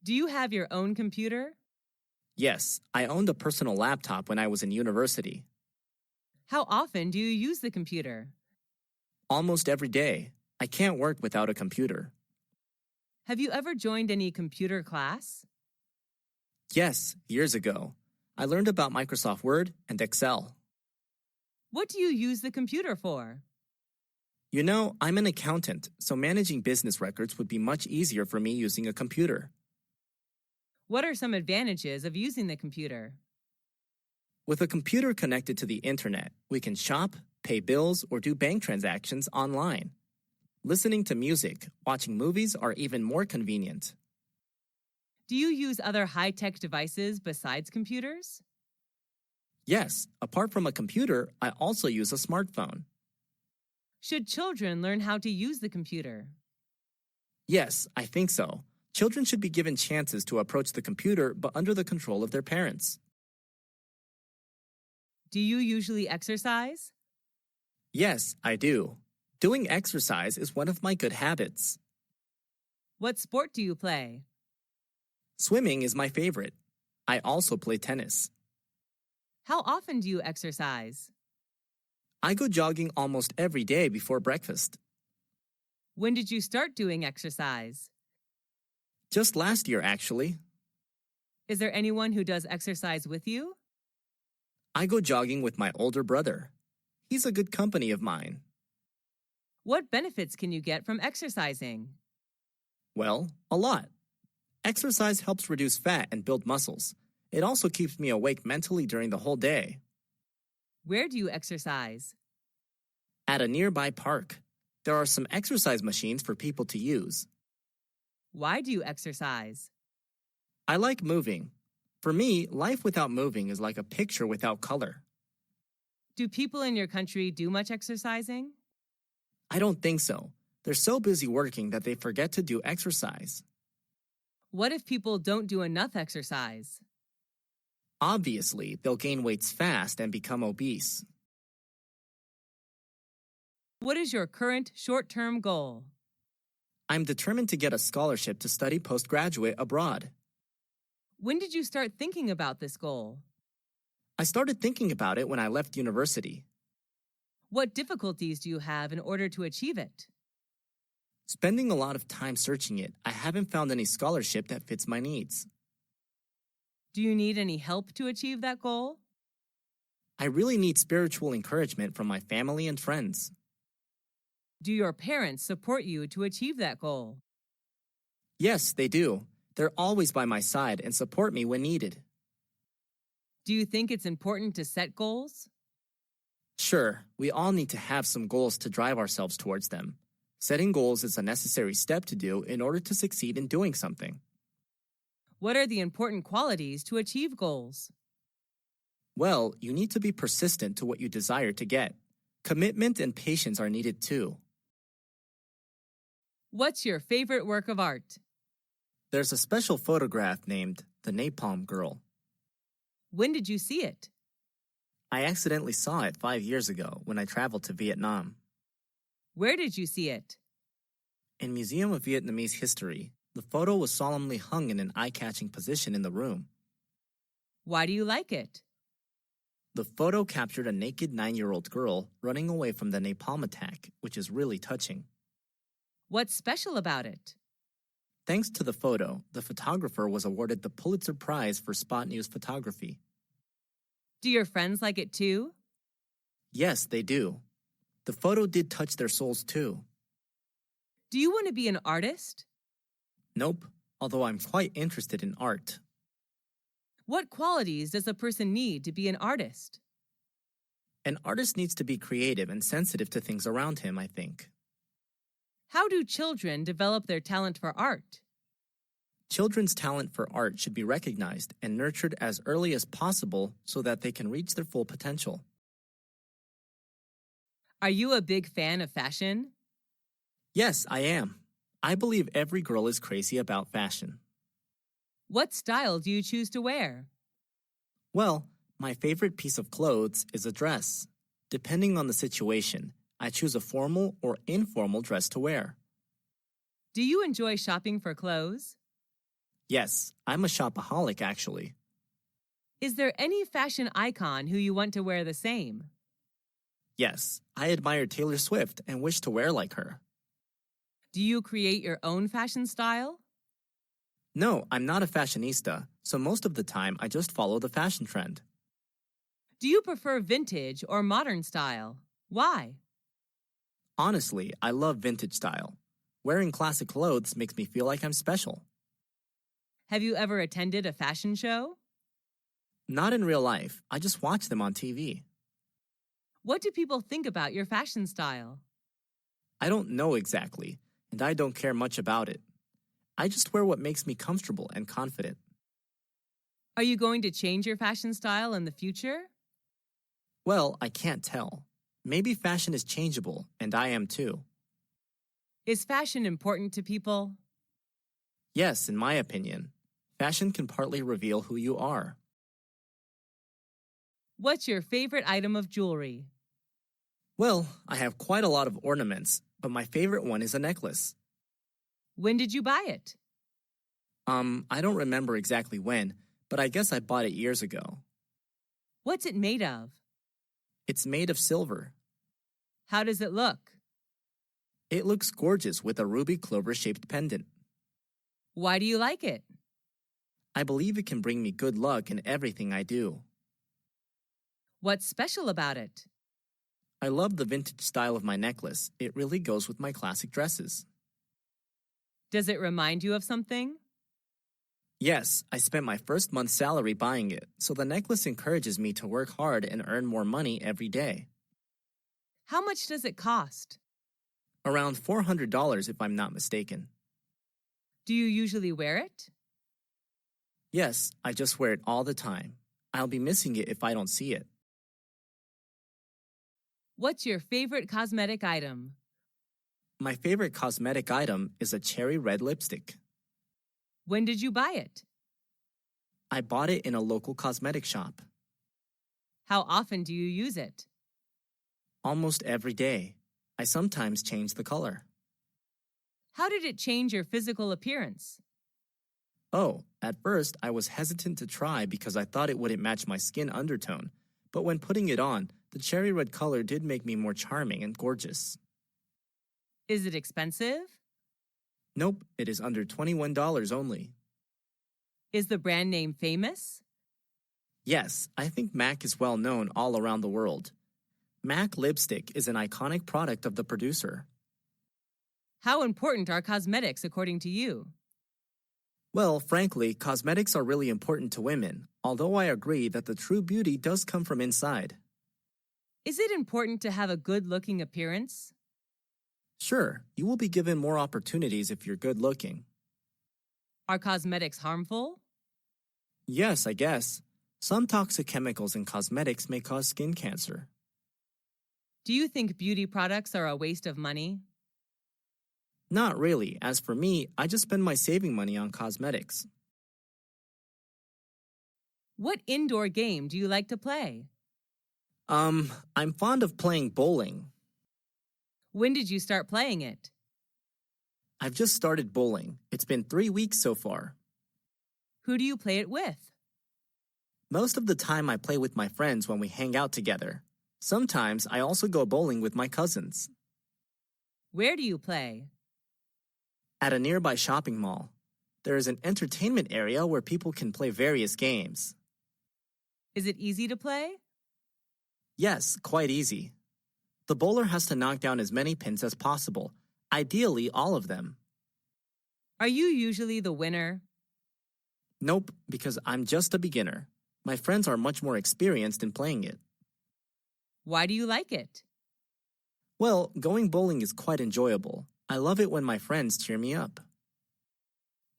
Do you have your own computer? Yes, I owned a personal laptop when I was in university. How often do you use the computer? Almost every day. I can't work without a computer. Have you ever joined any computer class? Yes, years ago. I learned about Microsoft Word and Excel. What do you use the computer for? You know, I'm an accountant, so managing business records would be much easier for me using a computer. What are some advantages of using the computer? With a computer connected to the internet, we can shop, pay bills, or do bank transactions online. Listening to music, watching movies are even more convenient. Do you use other high-tech devices besides computers? Yes, apart from a computer, I also use a smartphone. Should children learn how to use the computer? Yes, I think so. Children should be given chances to approach the computer, but under the control of their parents. Do you usually exercise? Yes, I do. Doing exercise is one of my good habits. What sport do you play? Swimming is my favorite. I also play tennis. How often do you exercise? I go jogging almost every day before breakfast. When did you start doing exercise? Just last year, actually. Is there anyone who does exercise with you? I go jogging with my older brother. He's a good company of mine. What benefits can you get from exercising? Well, a lot. Exercise helps reduce fat and build muscles. It also keeps me awake mentally during the whole day. Where do you exercise? At a nearby park, there are some exercise machines for people to use. Why do you exercise? I like moving. For me, life without moving is like a picture without color. Do people in your country do much exercising? I don't think so. They're so busy working that they forget to do exercise. What if people don't do enough exercise? Obviously, they'll gain weights fast and become obese. What is your current short-term goal? I'm determined to get a scholarship to study postgraduate abroad. When did you start thinking about this goal? I started thinking about it when I left university. What difficulties do you have in order to achieve it? Spending a lot of time searching it, I haven't found any scholarship that fits my needs. Do you need any help to achieve that goal? I really need spiritual encouragement from my family and friends. Do your parents support you to achieve that goal? Yes, they do. They're always by my side and support me when needed. Do you think it's important to set goals? Sure, we all need to have some goals to drive ourselves towards them. Setting goals is a necessary step to do in order to succeed in doing something. What are the important qualities to achieve goals? Well, you need to be persistent to what you desire to get. Commitment and patience are needed too. What's your favorite work of art? There's a special photograph named The Napalm Girl. When did you see it? I accidentally saw it 5 years ago when I traveled to Vietnam. Where did you see it? In Museum of Vietnamese History, the photo was solemnly hung in an eye-catching position in the room. Why do you like it? The photo captured a naked 9-year-old girl running away from the napalm attack, which is really touching. What's special about it? Thanks to the photo, the photographer was awarded the Pulitzer Prize for spot news photography. Do your friends like it too? Yes, they do. The photo did touch their souls too. Do you want to be an artist? Nope, although I'm quite interested in art. What qualities does a person need to be an artist? An artist needs to be creative and sensitive to things around him, I think. How do children develop their talent for art? Children's talent for art should be recognized and nurtured as early as possible so that they can reach their full potential. Are you a big fan of fashion? Yes, I am. I believe every girl is crazy about fashion. What style do you choose to wear? Well, my favorite piece of clothes is a dress. Depending on the situation, I choose a formal or informal dress to wear. Do you enjoy shopping for clothes? Yes, I'm a shopaholic actually. Is there any fashion icon who you want to wear the same? Yes, I admire Taylor Swift and wish to wear like her. Do you create your own fashion style? No, I'm not a fashionista, so most of the time I just follow the fashion trend. Do you prefer vintage or modern style? Why? Honestly, I love vintage style. Wearing classic clothes makes me feel like I'm special. Have you ever attended a fashion show? Not in real life, I just watch them on TV. What do people think about your fashion style? I don't know exactly, and I don't care much about it. I just wear what makes me comfortable and confident. Are you going to change your fashion style in the future? Well, I can't tell. Maybe fashion is changeable, and I am too. Is fashion important to people? Yes, in my opinion. Fashion can partly reveal who you are. What's your favorite item of jewelry? Well, I have quite a lot of ornaments, but my favorite one is a necklace. When did you buy it? I don't remember exactly when, but I guess I bought it years ago. What's it made of? It's made of silver. How does it look? It looks gorgeous with a ruby clover-shaped pendant. Why do you like it? I believe it can bring me good luck in everything I do. What's special about it? I love the vintage style of my necklace. It really goes with my classic dresses. Does it remind you of something? Yes, I spent my first month's salary buying it, so the necklace encourages me to work hard and earn more money every day. How much does it cost? Around $400 if I'm not mistaken. Do you usually wear it? Yes, I just wear it all the time. I'll be missing it if I don't see it. What's your favorite cosmetic item? My favorite cosmetic item is a cherry red lipstick. When did you buy it? I bought it in a local cosmetic shop. How often do you use it? Almost every day. I sometimes change the color. How did it change your physical appearance? Oh, at first I was hesitant to try because I thought it wouldn't match my skin undertone, but when putting it on, the cherry red color did make me more charming and gorgeous. Is it expensive? Nope, it is under $21 only. Is the brand name famous? Yes, I think MAC is well known all around the world. MAC lipstick is an iconic product of the producer. How important are cosmetics according to you? Well, frankly, cosmetics are really important to women, although I agree that the true beauty does come from inside. Is it important to have a good-looking appearance? Sure, you will be given more opportunities if you're good looking. Are cosmetics harmful? Yes, I guess. Some toxic chemicals in cosmetics may cause skin cancer. Do you think beauty products are a waste of money? Not really. As for me, I just spend my saving money on cosmetics. What indoor game do you like to play? I'm fond of playing bowling. When did you start playing it? I've just started bowling. It's been 3 weeks so far. Who do you play it with? Most of the time I play with my friends when we hang out together. Sometimes I also go bowling with my cousins. Where do you play? At a nearby shopping mall, there is an entertainment area where people can play various games. Is it easy to play? Yes, quite easy. The bowler has to knock down as many pins as possible, ideally all of them. Are you usually the winner? Nope, because I'm just a beginner. My friends are much more experienced in playing it. Why do you like it? Well, going bowling is quite enjoyable. I love it when my friends cheer me up.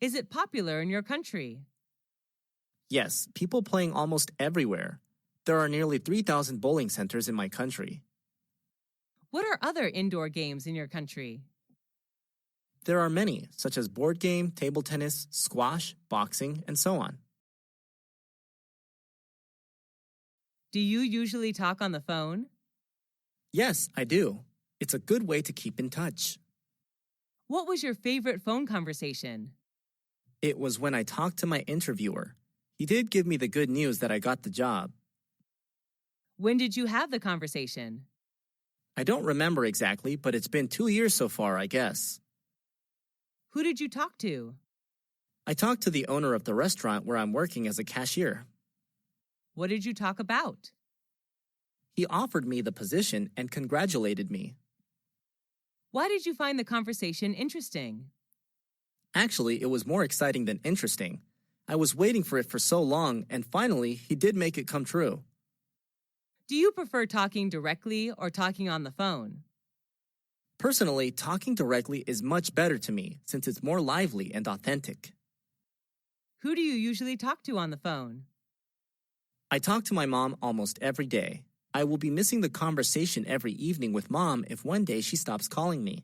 Is it popular in your country? Yes, people playing almost everywhere. There are nearly 3,000 bowling centers in my country. What are other indoor games in your country? There are many, such as board game, table tennis, squash, boxing, and so on. Do you usually talk on the phone? Yes, I do. It's a good way to keep in touch. What was your favorite phone conversation? It was when I talked to my interviewer. He did give me the good news that I got the job. When did you have the conversation? I don't remember exactly, but it's been 2 years so far, I guess. Who did you talk to? I talked to the owner of the restaurant where I'm working as a cashier. What did you talk about? He offered me the position and congratulated me. Why did you find the conversation interesting? Actually, it was more exciting than interesting. I was waiting for it for so long, and finally, he did make it come true. Do you prefer talking directly or talking on the phone? Personally, talking directly is much better to me since it's more lively and authentic. Who do you usually talk to on the phone? I talk to my mom almost every day. I will be missing the conversation every evening with Mom if one day she stops calling me.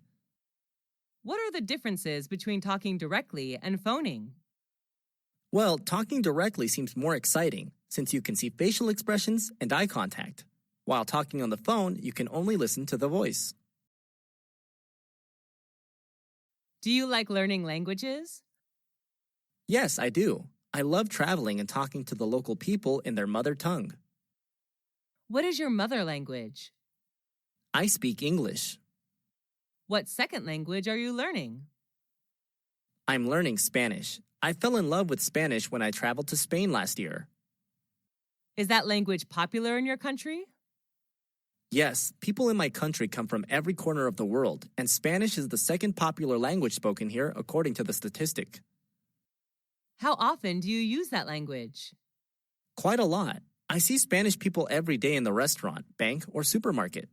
What are the differences between talking directly and phoning? Well, talking directly seems more exciting since you can see facial expressions and eye contact. While talking on the phone, you can only listen to the voice. Do you like learning languages? Yes, I do. I love traveling and talking to the local people in their mother tongue. What is your mother language? I speak English. What second language are you learning? I'm learning Spanish. I fell in love with Spanish when I traveled to Spain last year. Is that language popular in your country? Yes, people in my country come from every corner of the world, and Spanish is the second popular language spoken here according to the statistic. How often do you use that language? Quite a lot. I see Spanish people every day in the restaurant, bank, or supermarket.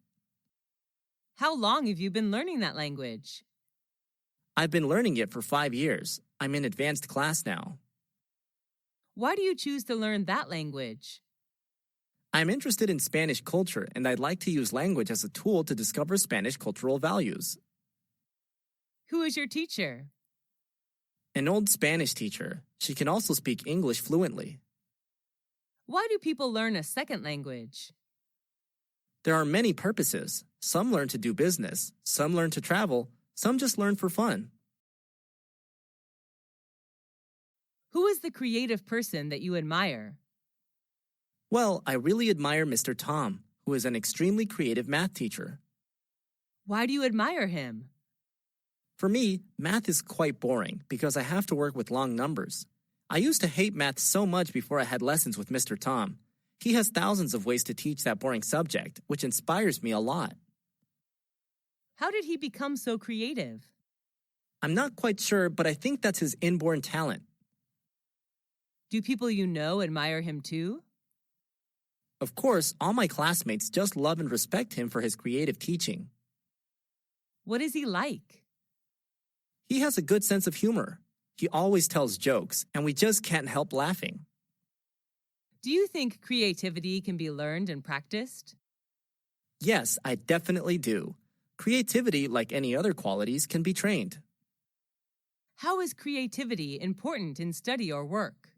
How long have you been learning that language? I've been learning it for 5 years. I'm in advanced class now. Why do you choose to learn that language? I'm interested in Spanish culture, and I'd like to use language as a tool to discover Spanish cultural values. Who is your teacher? An old Spanish teacher. She can also speak English fluently. Why do people learn a second language? There are many purposes. Some learn to do business, some learn to travel, some just learn for fun. Who is the creative person that you admire? Well, I really admire Mr. Tom, who is an extremely creative math teacher. Why do you admire him? For me, math is quite boring because I have to work with long numbers. I used to hate math so much before I had lessons with Mr. Tom. He has thousands of ways to teach that boring subject, which inspires me a lot. How did he become so creative? I'm not quite sure, but I think that's his inborn talent. Do people you know admire him too? Of course, all my classmates just love and respect him for his creative teaching. What is he like? He has a good sense of humor. He always tells jokes, and we just can't help laughing. Do you think creativity can be learned and practiced? Yes, I definitely do. Creativity, like any other qualities, can be trained. How is creativity important in study or work?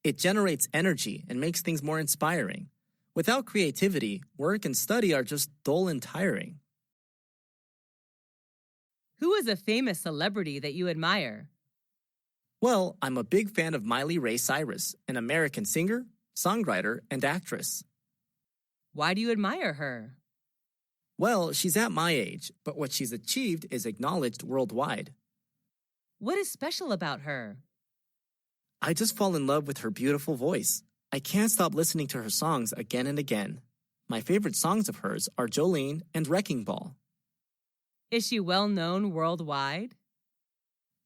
It generates energy and makes things more inspiring. Without creativity, work and study are just dull and tiring. Who is a famous celebrity that you admire? Well, I'm a big fan of Miley Ray Cyrus, an American singer, songwriter, and actress. Why do you admire her? Well, she's at my age, but what she's achieved is acknowledged worldwide. What is special about her? I just fall in love with her beautiful voice. I can't stop listening to her songs again and again. My favorite songs of hers are Jolene and Wrecking Ball. Is she well known worldwide?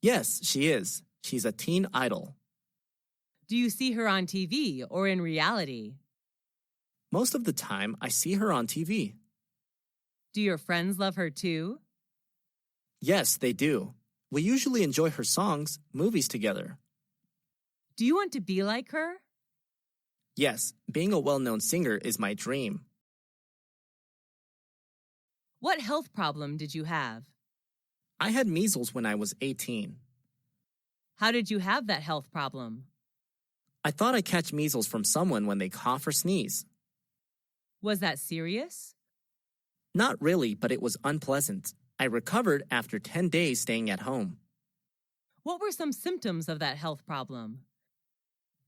Yes, she is. She's a teen idol. Do you see her on TV or in reality? Most of the time, I see her on TV. Do your friends love her too? Yes, they do. We usually enjoy her songs, movies together. Do you want to be like her? Yes, being a well-known singer is my dream. What health problem did you have? I had measles when I was 18. How did you have that health problem? I thought I catch measles from someone when they cough or sneeze. Was that serious? Not really, but it was unpleasant. I recovered after 10 days staying at home. What were some symptoms of that health problem?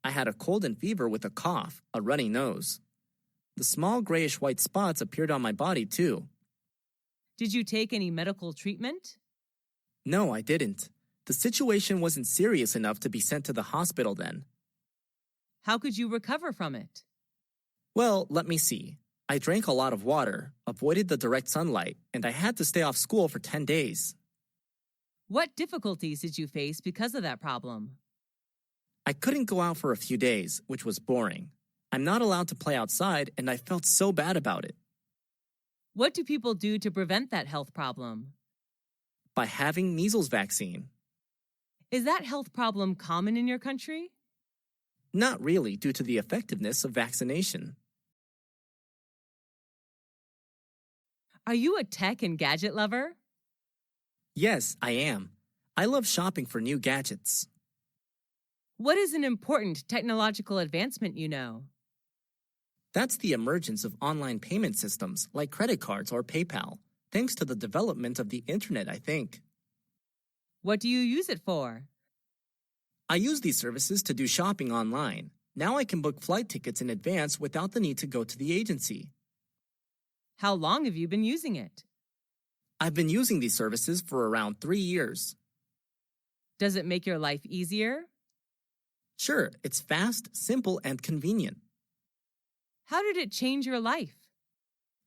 I had a cold and fever with a cough, a runny nose. The small grayish-white spots appeared on my body too. Did you take any medical treatment? No, I didn't. The situation wasn't serious enough to be sent to the hospital then. How could you recover from it? Well, let me see. I drank a lot of water, avoided the direct sunlight, and I had to stay off school for 10 days. What difficulties did you face because of that problem? I couldn't go out for a few days, which was boring. I'm not allowed to play outside, and I felt so bad about it. What do people do to prevent that health problem? By having measles vaccine. Is that health problem common in your country? Not really, due to the effectiveness of vaccination. Are you a tech and gadget lover? Yes, I am. I love shopping for new gadgets. What is an important technological advancement you know? That's the emergence of online payment systems like credit cards or PayPal, thanks to the development of the internet, I think. What do you use it for? I use these services to do shopping online. Now I can book flight tickets in advance without the need to go to the agency. How long have you been using it? I've been using these services for around 3 years. Does it make your life easier? Sure, it's fast, simple, and convenient. How did it change your life?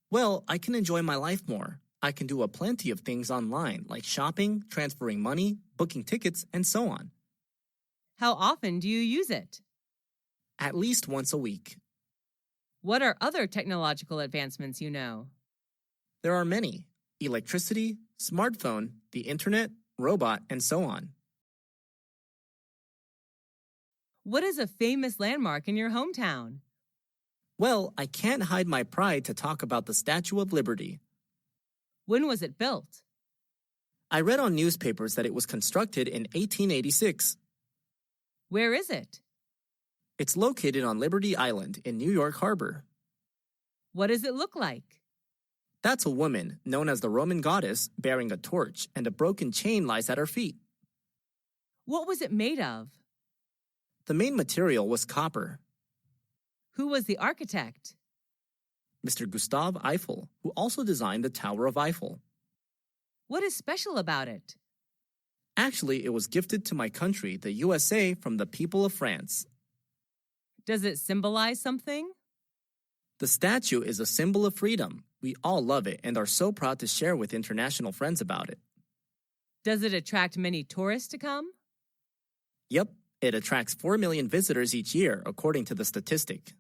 Well, I can enjoy my life more. I can do a plenty of things online, like shopping, transferring money, booking tickets, and so on. How often do you use it? At least once a week. What are other technological advancements you know? There are many: electricity, smartphone, the internet, robot, and so on. What is a famous landmark in your hometown? Well, I can't hide my pride to talk about the Statue of Liberty. When was it built? I read on newspapers that it was constructed in 1886. Where is it? It's located on Liberty Island in New York Harbor. What does it look like? That's a woman, known as the Roman goddess, bearing a torch, and a broken chain lies at her feet. What was it made of? The main material was copper. Who was the architect? Mr. Gustave Eiffel, who also designed the Tower of Eiffel. What is special about it? Actually, it was gifted to my country, the USA, from the people of France. Does it symbolize something? The statue is a symbol of freedom. We all love it and are so proud to share with international friends about it. Does it attract many tourists to come? Yep, it attracts 4 million visitors each year, according to the statistic.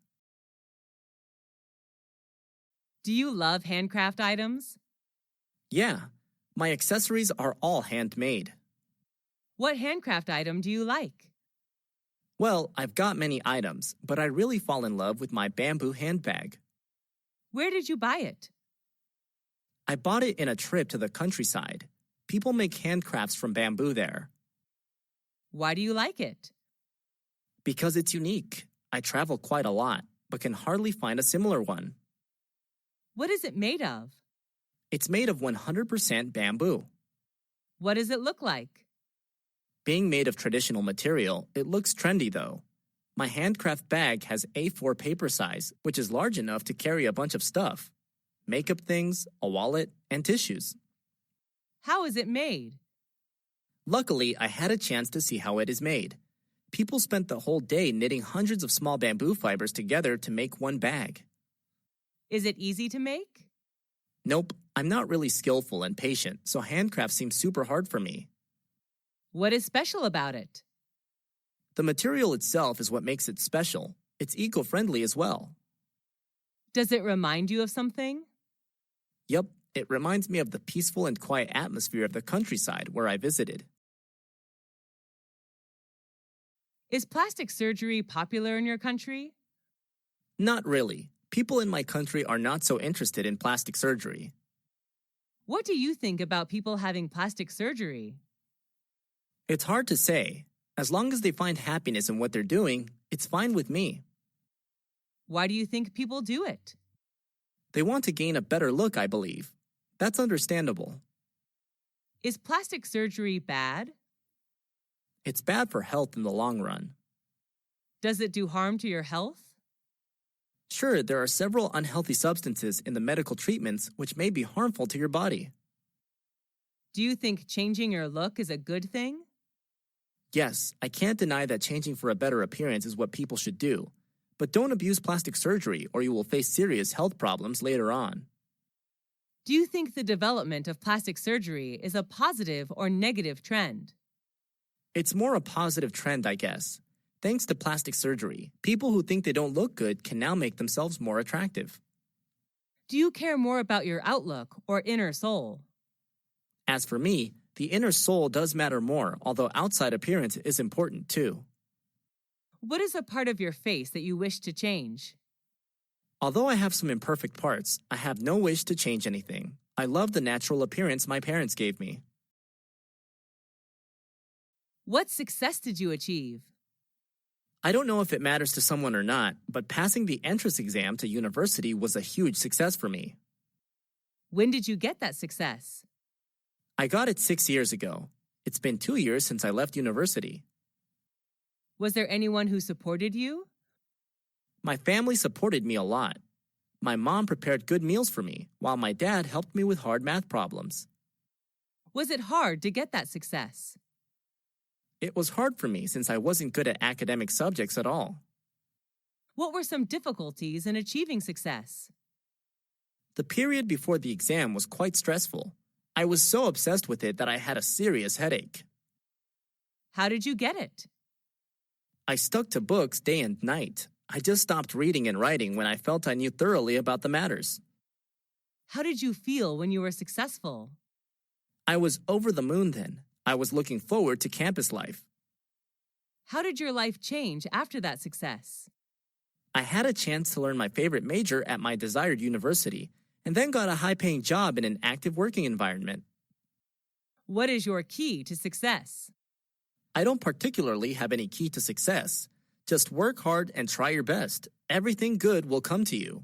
Do you love handcraft items? Yeah, my accessories are all handmade. What handcraft item do you like? Well, I've got many items, but I really fall in love with my bamboo handbag. Where did you buy it? I bought it in a trip to the countryside. People make handcrafts from bamboo there. Why do you like it? Because it's unique. I travel quite a lot. but can hardly find a similar one. What is it made of? It's made of 100% bamboo. What does it look like? Being made of traditional material, it looks trendy though. My handcraft bag has A4 paper size, which is large enough to carry a bunch of stuff. Makeup things, a wallet, and tissues. How is it made? Luckily, I had a chance to see how it is made. People spent the whole day knitting hundreds of small bamboo fibers together to make one bag. Is it easy to make? Nope, I'm not really skillful and patient, so handcraft seems super hard for me. What is special about it? The material itself is what makes it special. It's eco-friendly as well. Does it remind you of something? Yep, it reminds me of the peaceful and quiet atmosphere of the countryside where I visited. Is plastic surgery popular in your country? Not really. People in my country are not so interested in plastic surgery. What do you think about people having plastic surgery? It's hard to say. As long as they find happiness in what they're doing, it's fine with me. Why do you think people do it? They want to gain a better look, I believe. That's understandable. Is plastic surgery bad? It's bad for health in the long run. Does it do harm to your health? Sure, there are several unhealthy substances in the medical treatments which may be harmful to your body. Do you think changing your look is a good thing? Yes, I can't deny that changing for a better appearance is what people should do. But don't abuse plastic surgery or you will face serious health problems later on. Do you think the development of plastic surgery is a positive or negative trend? It's more a positive trend, I guess. Thanks to plastic surgery, people who think they don't look good can now make themselves more attractive. Do you care more about your outlook or inner soul? As for me, the inner soul does matter more, although outside appearance is important too. What is a part of your face that you wish to change? Although I have some imperfect parts, I have no wish to change anything. I love the natural appearance my parents gave me. What success did you achieve? I don't know if it matters to someone or not, but passing the entrance exam to university was a huge success for me. When did you get that success? I got it 6 years ago. It's been 2 years since I left university. Was there anyone who supported you? My family supported me a lot. My mom prepared good meals for me, while my dad helped me with hard math problems. Was it hard to get that success? It was hard for me since I wasn't good at academic subjects at all. What were some difficulties in achieving success? The period before the exam was quite stressful. I was so obsessed with it that I had a serious headache. How did you get it? I stuck to books day and night. I just stopped reading and writing when I felt I knew thoroughly about the matters. How did you feel when you were successful? I was over the moon then. I was looking forward to campus life. How did your life change after that success? I had a chance to learn my favorite major at my desired university, and then got a high-paying job in an active working environment. What is your key to success? I don't particularly have any key to success. Just work hard and try your best. Everything good will come to you.